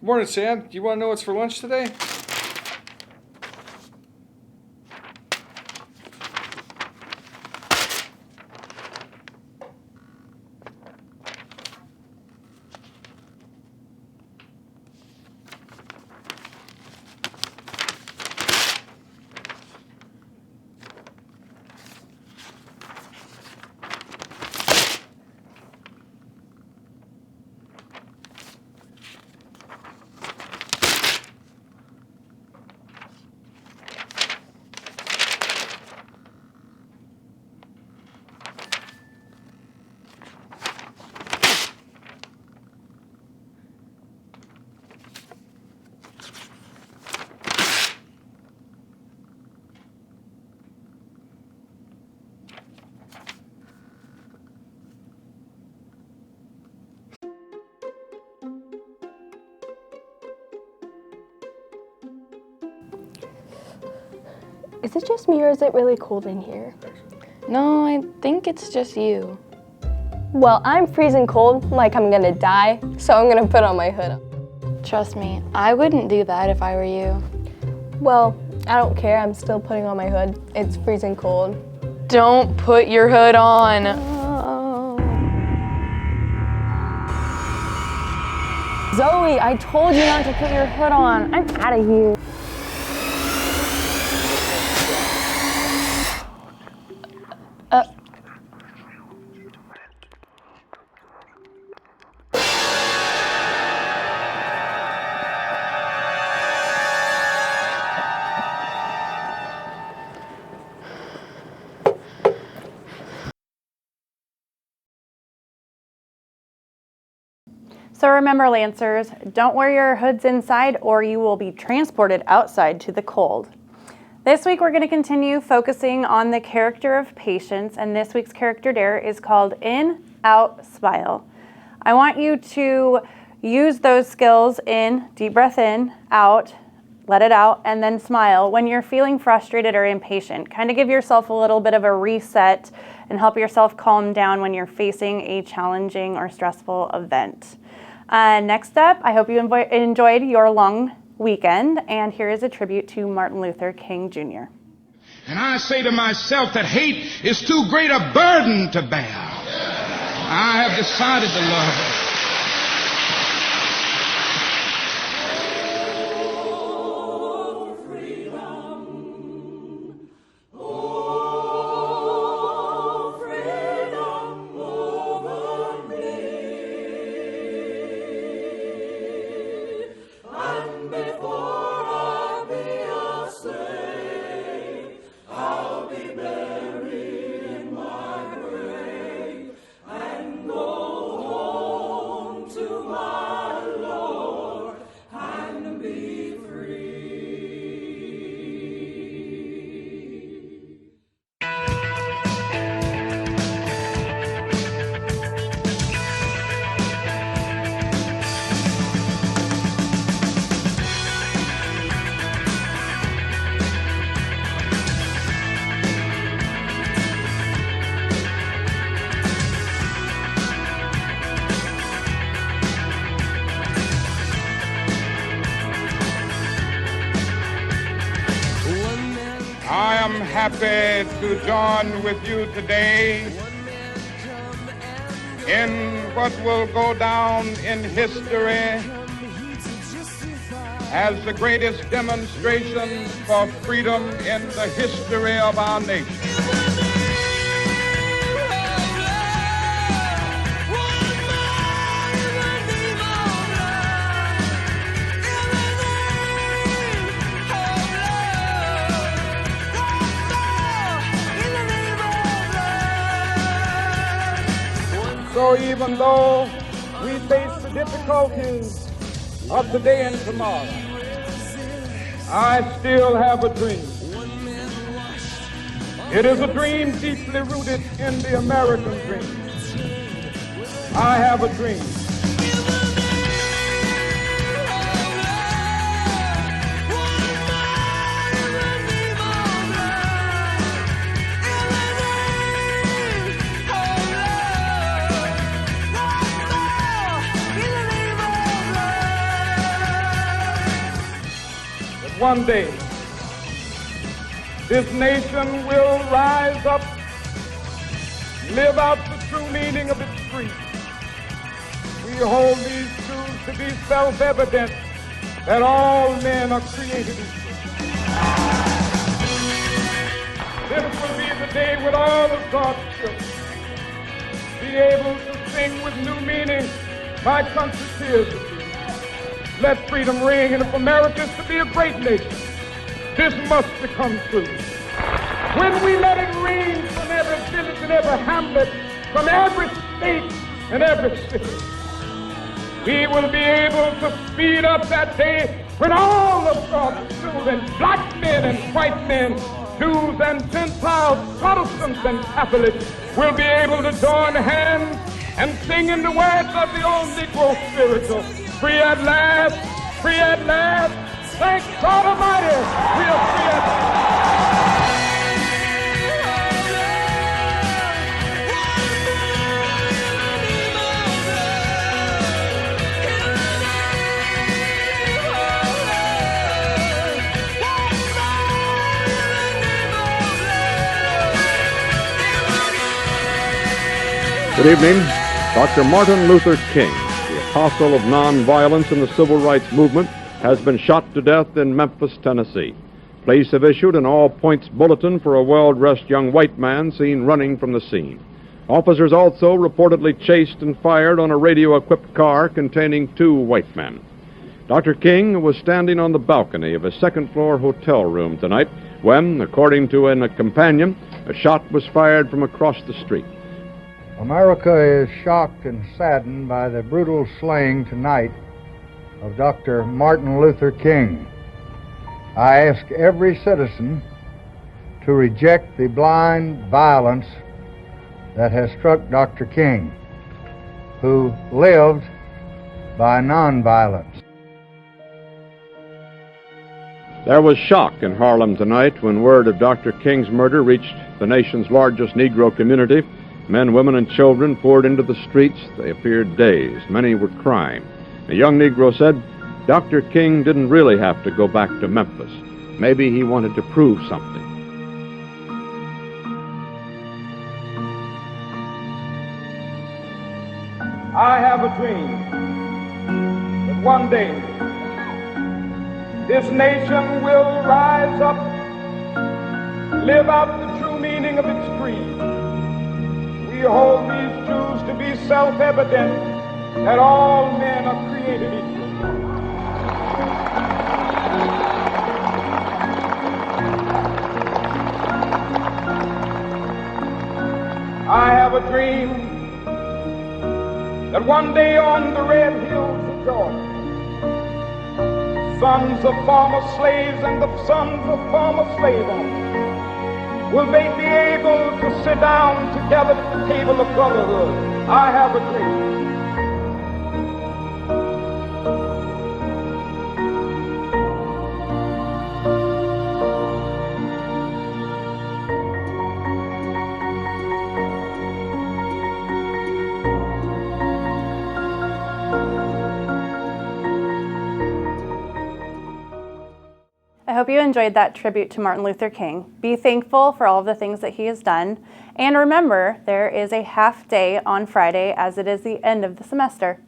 Good morning, Sam. Do you want to know what's for lunch today? Is it just me or is it really cold in here? No, I think it's just you. Well, I'm freezing cold, like I'm gonna die, so I'm gonna put on my hood. Trust me, I wouldn't do that if I were you. Well, I don't care, I'm still putting on my hood. It's freezing cold. Don't put your hood on. Zoe, I told you not to put your hood on. I'm out of here. So remember, Lancers, don't wear your hoods inside or you will be transported outside to the cold. This week we're going to continue focusing on the character of patience, and this week's character dare is called In, Out, Smile. I want you to use those skills in, deep breath in, out, let it out, and then smile when you're feeling frustrated or impatient. Kind of give yourself a little bit of a reset and help yourself calm down when you're facing a challenging or stressful event. Next up, I hope you enjoyed your long weekend, and here is a tribute to Martin Luther King Jr. And I say to myself that hate is too great a burden to bear. I have decided to love. I am happy to join with you today in what will go down in history as the greatest demonstration for freedom in the history of our nation. So even though we face the difficulties of today and tomorrow, I still have a dream. It is a dream deeply rooted in the American dream. I have a dream. one day this nation will rise up, live out the true meaning of its creed. We hold these truths to be self-evident that all men are created equal. This will be the day when all of God's children be able to sing with new meaning, "My country tears of thee." Let freedom ring, and if America is to be a great nation, this must become true. When we let it ring from every village and every hamlet, from every state and every city, we will be able to speed up that day when all of God's children, black men and white men, Jews and Gentiles, Protestants and Catholics, will be able to join hands and sing in the words of the old Negro spiritual, "Free at last, free at last, thank God Almighty, we are free at last." Good evening. Dr. Martin Luther King, the apostle of nonviolence in the civil rights movement, has been shot to death in Memphis, Tennessee. Police have issued an all-points bulletin for a well-dressed young white man seen running from the scene. Officers also reportedly chased and fired on a radio-equipped car containing 2 white men. Dr. King was standing on the balcony of a second-floor hotel room tonight when, according to a companion, a shot was fired from across the street. America is shocked and saddened by the brutal slaying tonight of Dr. Martin Luther King. I ask every citizen to reject the blind violence that has struck Dr. King, who lived by nonviolence. There was shock in Harlem tonight when word of Dr. King's murder reached the nation's largest Negro community. Men, women, and children poured into the streets. They appeared dazed. Many were crying. A young Negro said Dr. King didn't really have to go back to Memphis. Maybe he wanted to prove something. I have a dream that one day this nation will rise up, live out the true meaning of its creed. We hold these truths to be self-evident that all men are created equal. I have a dream that one day on the red hills of Georgia, sons of former slaves and the sons of former slave owners will they be able to sit down together at the table of brotherhood. I have a dream. I hope you enjoyed that tribute to Martin Luther King. Be thankful for all of the things that he has done. And remember, there is a half day on Friday as it is the end of the semester.